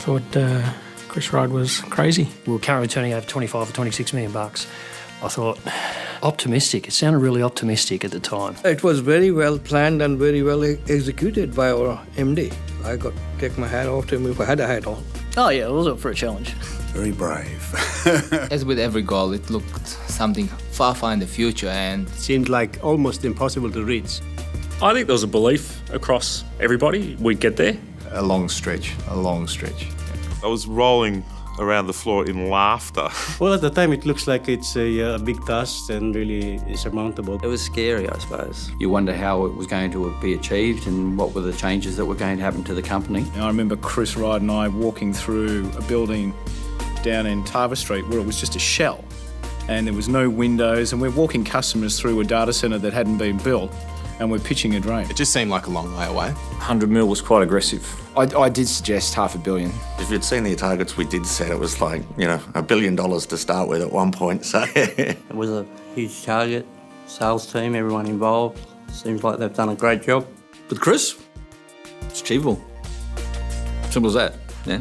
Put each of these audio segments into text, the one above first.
thought Chris Rod was crazy. We were currently turning over 25 or 26 million bucks. I thought, optimistic. It sounded really optimistic at the time. It was very well planned and very well executed by our MD. I got to take my hat off to him if I had a hat on. Oh yeah, it was up for a challenge. Very brave. As with every goal, it looked something far in the future and seemed like almost impossible to reach. I think there was a belief across everybody we'd get there. A long stretch. I was rolling around the floor in laughter. Well, at the time it looks like it's a big task and really insurmountable. It was scary, I suppose. You wonder how it was going to be achieved and what were the changes that were going to happen to the company. I remember Chris Rod and I walking through a building down in Tarver Street where it was just a shell and there was no windows, and we're walking customers through a data centre that hadn't been built and we're pitching a drone. It just seemed like a long way away. 100 mil was quite aggressive. I did suggest $500 million. If you'd seen the targets we did set, it was like, $1 billion to start with at one point, so... It was a huge target, sales team, everyone involved. Seems like they've done a great job. With Chris, it's achievable. Simple as that, yeah.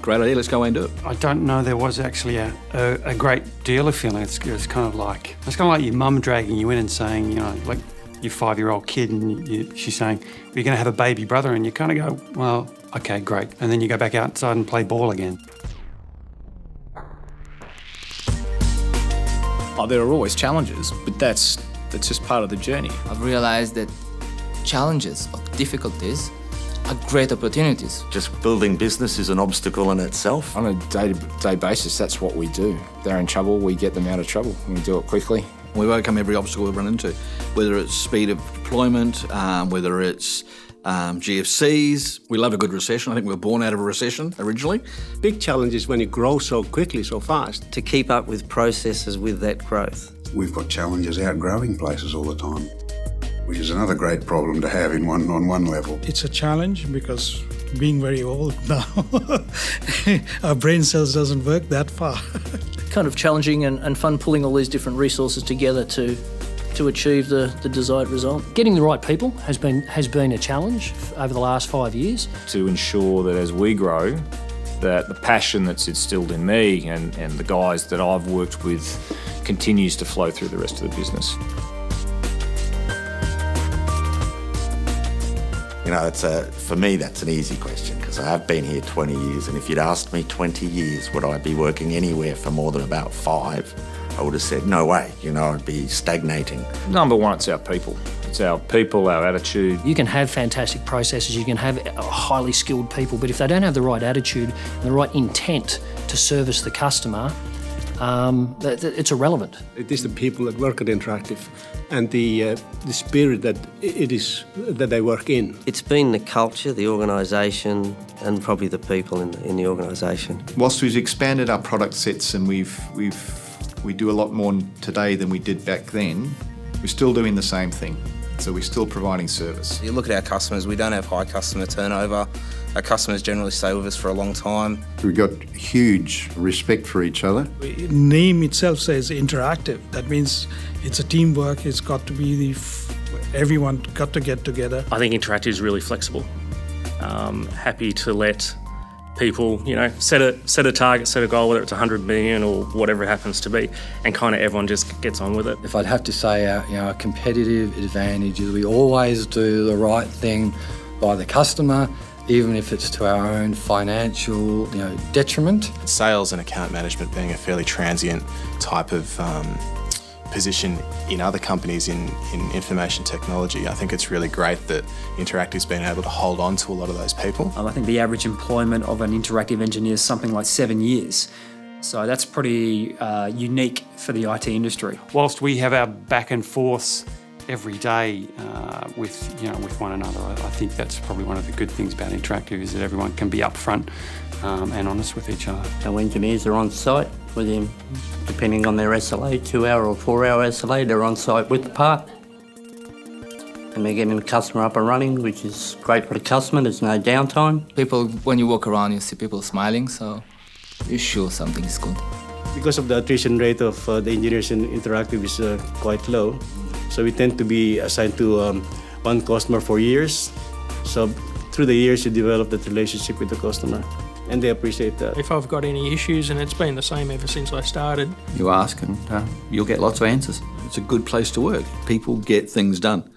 Great idea, let's go away and do it. I don't know there was actually a great deal of feeling. It's kind of like your mum dragging you in and saying, like your 5-year-old kid, and she's saying, well, you're going to have a baby brother, and you kind of go, well, okay, great. And then you go back outside and play ball again. Oh, there are always challenges, but that's just part of the journey. I've realized that challenges or difficulties are great opportunities. Just building business is an obstacle in itself. On a day-to-day basis, that's what we do. If they're in trouble, we get them out of trouble, and we do it quickly. We overcome every obstacle we run into, whether it's speed of deployment, whether it's GFCs. We love a good recession. I think we were born out of a recession originally. Big challenge is when you grow so quickly, so fast. To keep up with processes with that growth. We've got challenges outgrowing places all the time, which is another great problem to have on one level. It's a challenge because being very old now, our brain cells doesn't work that far. Kind of challenging and fun pulling all these different resources together to achieve the desired result. Getting the right people has been a challenge over the last 5 years. To ensure that as we grow, that the passion that's instilled in me and the guys that I've worked with continues to flow through the rest of the business. For me, that's an easy question, because I have been here 20 years, and if you'd asked me 20 years, would I be working anywhere for more than about 5, I would have said, no way, I'd be stagnating. Number one, it's our people. It's our people, our attitude. You can have fantastic processes, you can have highly skilled people, but if they don't have the right attitude and the right intent to service the customer, it's irrelevant. It is the people that work at Interactive and the spirit that they work in. It's been the culture, the organisation, and probably the people in the organisation. Whilst we've expanded our product sets and we do a lot more today than we did back then, we're still doing the same thing. So we're still providing service. You look at our customers, we don't have high customer turnover. Our customers generally stay with us for a long time. We've got huge respect for each other. The name itself says interactive. That means it's a teamwork. It's got to be everyone got to get together. I think Interactive is really flexible. Happy to let people, set a target, set a goal, whether it's 100 million or whatever it happens to be, and kind of everyone just gets on with it. If I'd have to say our competitive advantage is we always do the right thing by the customer, even if it's to our own financial detriment. Sales and account management being a fairly transient type of position in other companies in information technology, I think it's really great that Interactive's been able to hold on to a lot of those people. I think the average employment of an Interactive engineer is something like 7 years. So that's pretty unique for the IT industry. Whilst we have our back and forths every day with one another, I think that's probably one of the good things about Interactive is that everyone can be upfront and honest with each other. Our engineers are on site with him, depending on their SLA, 2-hour or 4-hour SLA, they're on site with the part. And they're getting the customer up and running, which is great for the customer, there's no downtime. People, when you walk around, you see people smiling, so you're sure something is good. Because of the attrition rate of the engineers in Interactive is quite low, so we tend to be assigned to one customer for years. So through the years, you develop that relationship with the customer. and they appreciate that. If I've got any issues, and it's been the same ever since I started. You ask and you'll get lots of answers. It's a good place to work. People get things done.